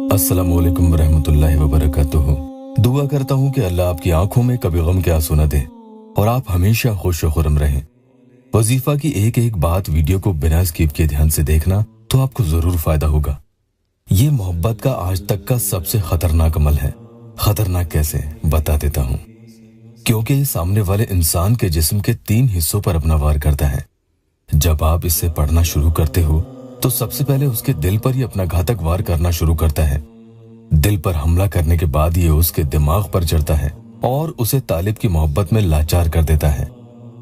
अस्सलाम वालेकुम रहमतुल्लाहि व बरकातुहू। दुआ करता हूँ कि अल्लाह आपकी आंखों में कभी गम के आंसू न दे और आप हमेशा खुश व खुर्रम रहें। वजीफा की एक एक बात वीडियो को बिना स्किप के ध्यान से देखना तो आपको जरूर फायदा होगा। ये मोहब्बत का आज तक का सबसे खतरनाक अमल है। खतरनाक कैसे, बता देता हूँ। क्योंकि ये सामने वाले इंसान के जिस्म के 3 हिस्सों पर अपना वार करता है। जब आप इससे पढ़ना शुरू करते हो तो सबसे पहले उसके दिल पर ही अपना घातक वार करना शुरू करता है। दिल पर हमला करने के बाद ये उसके दिमाग पर चढ़ता है और उसे तालिब की मोहब्बत में लाचार कर देता है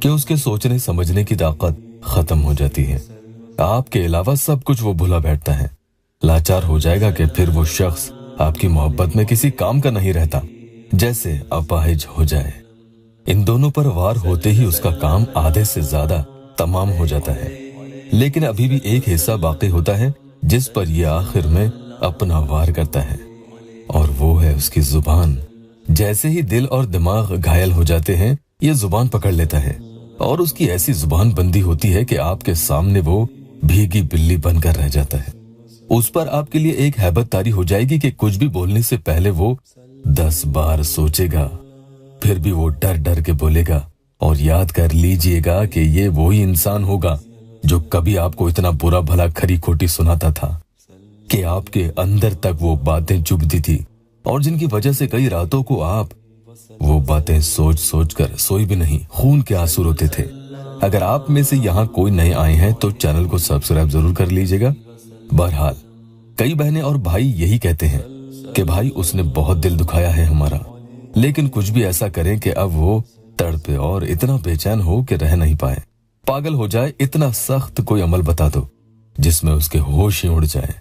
कि उसके सोचने समझने की ताकत खत्म हो जाती है। आपके अलावा सब कुछ वो भुला बैठता है। लाचार हो जाएगा कि फिर वो शख्स आपकी मोहब्बत में किसी काम का नहीं रहता, जैसे अपाहिज हो जाए। इन दोनों पर वार होते ही उसका काम आधे से ज्यादा तमाम हो जाता है। लेकिन अभी भी एक हिस्सा बाकी होता है जिस पर यह आखिर में अपना वार करता है, और वो है उसकी जुबान। जैसे ही दिल और दिमाग घायल हो जाते हैं, ये जुबान पकड़ लेता है और उसकी ऐसी जुबान बंदी होती है कि आपके सामने वो भीगी बिल्ली बनकर रह जाता है। उस पर आपके लिए एक हैबत तारी हो जाएगी कि कुछ भी बोलने से पहले वो 10 बार सोचेगा, फिर भी वो डर डर के बोलेगा। और याद कर लीजिएगा कि ये वही इंसान होगा जो कभी आपको इतना बुरा भला खरी खोटी सुनाता था कि आपके अंदर तक वो बातें चुभती थी, और जिनकी वजह से कई रातों को आप वो बातें सोच सोच कर सोई भी नहीं, खून के आंसू रोते थे। अगर आप में से यहाँ कोई नए आए हैं तो चैनल को सब्सक्राइब जरूर कर लीजिएगा। बहरहाल कई बहनें और भाई यही कहते हैं कि भाई उसने बहुत दिल दुखाया है हमारा, लेकिन कुछ भी ऐसा करें कि अब वो तड़पे और इतना बेचैन हो कि रह नहीं पाए, पागल हो जाए। इतना सख्त कोई अमल बता दो जिसमें उसके होश ही उड़ जाए।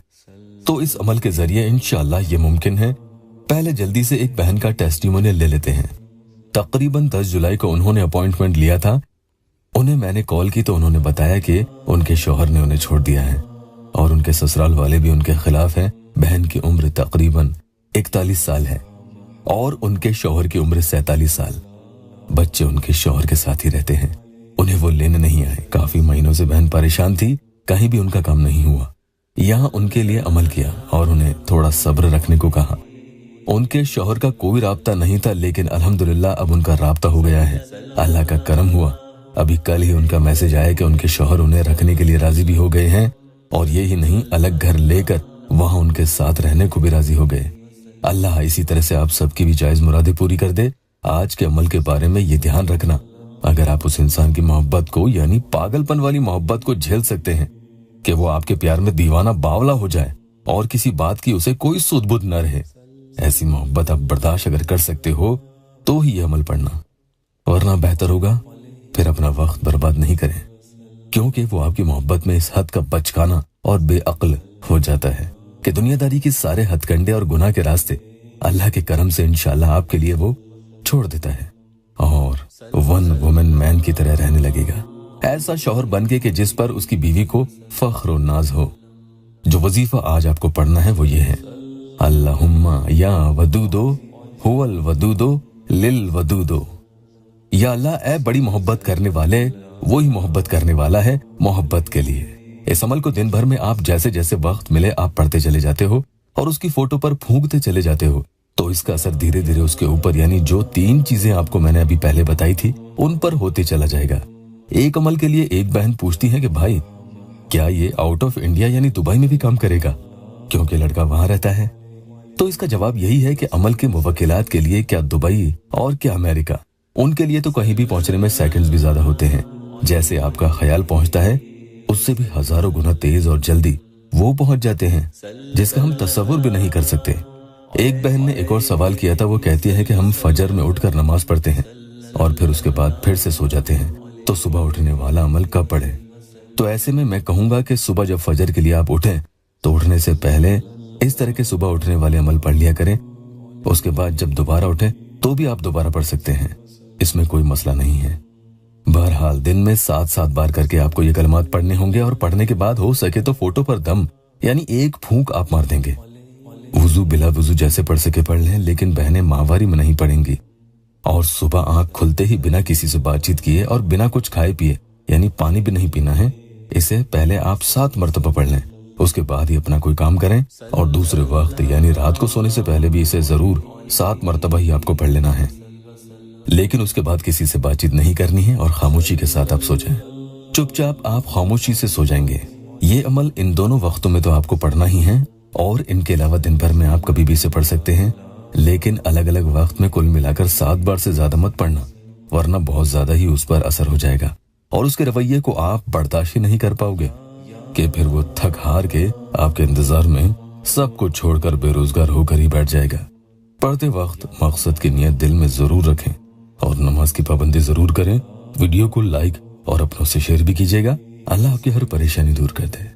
तो इस अमल के जरिए इंशाअल्लाह ये मुमकिन है। पहले जल्दी से एक बहन का टेस्टिमोनियल ले लेते हैं। तकरीबन 10 जुलाई को उन्होंने अपॉइंटमेंट लिया था। उन्हें मैंने कॉल की तो उन्होंने बताया कि उनके शौहर ने उन्हें छोड़ दिया है और उनके ससुराल वाले भी उनके खिलाफ हैं। बहन की उम्र तकरीबन 41 साल है और उनके शौहर की उम्र 47 साल। बच्चे उनके शौहर के साथ ही रहते हैं। उन्हें वो लेने नहीं आए। काफी महीनों से बहन परेशान थी, कहीं भी उनका काम नहीं हुआ। यहाँ उनके लिए अमल किया और उन्हें थोड़ा सब्र रखने को कहा। उनके शौहर का कोई राब्ता नहीं था, लेकिन अल्हम्दुलिल्लाह अब उनका राब्ता हो गया है। अल्लाह का करम हुआ। अभी कल ही उनका मैसेज आया कि उनके शौहर उन्हें रखने के लिए राजी भी हो गए हैं, और ये ही नहीं, अलग घर लेकर वहां उनके साथ रहने को भी राजी हो गए। अल्लाह इसी तरह से आप सबकी भी जायज मुरादें पूरी कर दे। आज के अमल के बारे में ये ध्यान रखना, अगर आप उस इंसान की मोहब्बत को, यानी पागलपन वाली मोहब्बत को झेल सकते हैं कि वो आपके प्यार में दीवाना बावला हो जाए और किसी बात की उसे कोई सुध बुध न रहे, ऐसी मोहब्बत आप बर्दाश्त अगर कर सकते हो तो ही ये अमल पढ़ना, वरना बेहतर होगा फिर अपना वक्त बर्बाद नहीं करें, क्योंकि वो आपकी मोहब्बत में इस हद का बचकाना और बेअक्ल हो जाता है कि दुनियादारी के सारे हथकंडे और गुनाह के रास्ते अल्लाह के करम से इंशाअल्लाह आपके लिए वो छोड़ देता है और वन वुमन मैन की तरह रहने लगेगा। ऐसा शौहर बन के कि जिस पर उसकी बीवी को फख्र और नाज हो। जो वजीफा आज आपको पढ़ना है वो ये है, अल्लाहुम्मा या वदूदो हुवल वदूदो लिल वदूदो। या अल्लाह, ऐ बड़ी मोहब्बत करने वाले, वो ही मोहब्बत करने वाला है मोहब्बत के लिए। इस अमल को दिन भर में आप जैसे जैसे वक्त मिले आप पढ़ते चले जाते हो और उसकी फोटो पर फूंकते चले जाते हो, तो इसका असर धीरे धीरे उसके ऊपर, यानी जो 3 चीजें आपको मैंने अभी पहले बताई थी, उन पर होते चला जाएगा। एक अमल के लिए एक बहन पूछती है कि भाई क्या ये आउट ऑफ इंडिया यानी दुबई में भी काम करेगा, क्योंकि लड़का वहां रहता है। तो इसका जवाब यही है कि अमल के मुवक्किलात के लिए क्या दुबई और क्या अमेरिका, उनके लिए तो कहीं भी पहुंचने में सेकंड्स भी ज्यादा होते हैं। जैसे आपका ख्याल पहुंचता है उससे भी हजारों गुना तेज और जल्दी वो पहुंच जाते हैं, जिसका हम तस्वुर भी नहीं कर सकते। एक बहन ने एक और सवाल किया था। वो कहती है कि हम फजर में उठकर नमाज पढ़ते हैं और फिर उसके बाद फिर से सो जाते हैं, तो सुबह उठने वाला अमल कब पढ़े। तो ऐसे में मैं कहूंगा कि सुबह जब फजर के लिए आप उठें तो उठने से पहले इस तरह के सुबह उठने वाले अमल पढ़ लिया करें। उसके बाद जब दोबारा उठें तो भी आप दोबारा पढ़ सकते हैं, इसमें कोई मसला नहीं है। बहरहाल दिन में 7-7 बार करके आपको ये कलमात पढ़ने होंगे और पढ़ने के बाद हो सके तो फोटो पर दम यानी एक फूंक आप मार देंगे। वुजू बिला वुजू जैसे पढ़ सके पढ़ लें, लेकिन बहनें माहवारी में नहीं पढ़ेंगी। और सुबह आंख खुलते ही बिना किसी से बातचीत किए और बिना कुछ खाए पिए, यानी पानी भी नहीं पीना है, इसे पहले आप 7 मरतबा पढ़ लें। उसके बाद ही अपना कोई काम करें और दूसरे वक्त यानी रात को सोने से पहले भी इसे जरूर 7 मरतबा ही आपको पढ़ लेना है। लेकिन उसके बाद किसी से बातचीत नहीं करनी है और खामोशी के साथ आप सो जाएं। चुपचाप आप खामोशी से सो जाएंगे। ये अमल इन दोनों वक्तों में तो आपको पढ़ना ही है और इनके अलावा दिन भर में आप कभी भी इसे पढ़ सकते हैं, लेकिन अलग अलग वक्त में कुल मिलाकर 7 बार से ज्यादा मत पढ़ना, वरना बहुत ज्यादा ही उस पर असर हो जाएगा और उसके रवैये को आप बर्दाश्त ही नहीं कर पाओगे कि फिर वो थक हार के आपके इंतजार में सब कुछ छोड़कर बेरोजगार होकर ही बैठ जाएगा। पढ़ते वक्त मकसद की नियत दिल में जरूर रखें और नमाज की पाबंदी जरूर करें। वीडियो को लाइक और अपनों से शेयर भी कीजिएगा। अल्लाह आपकी हर परेशानी दूर कर दे।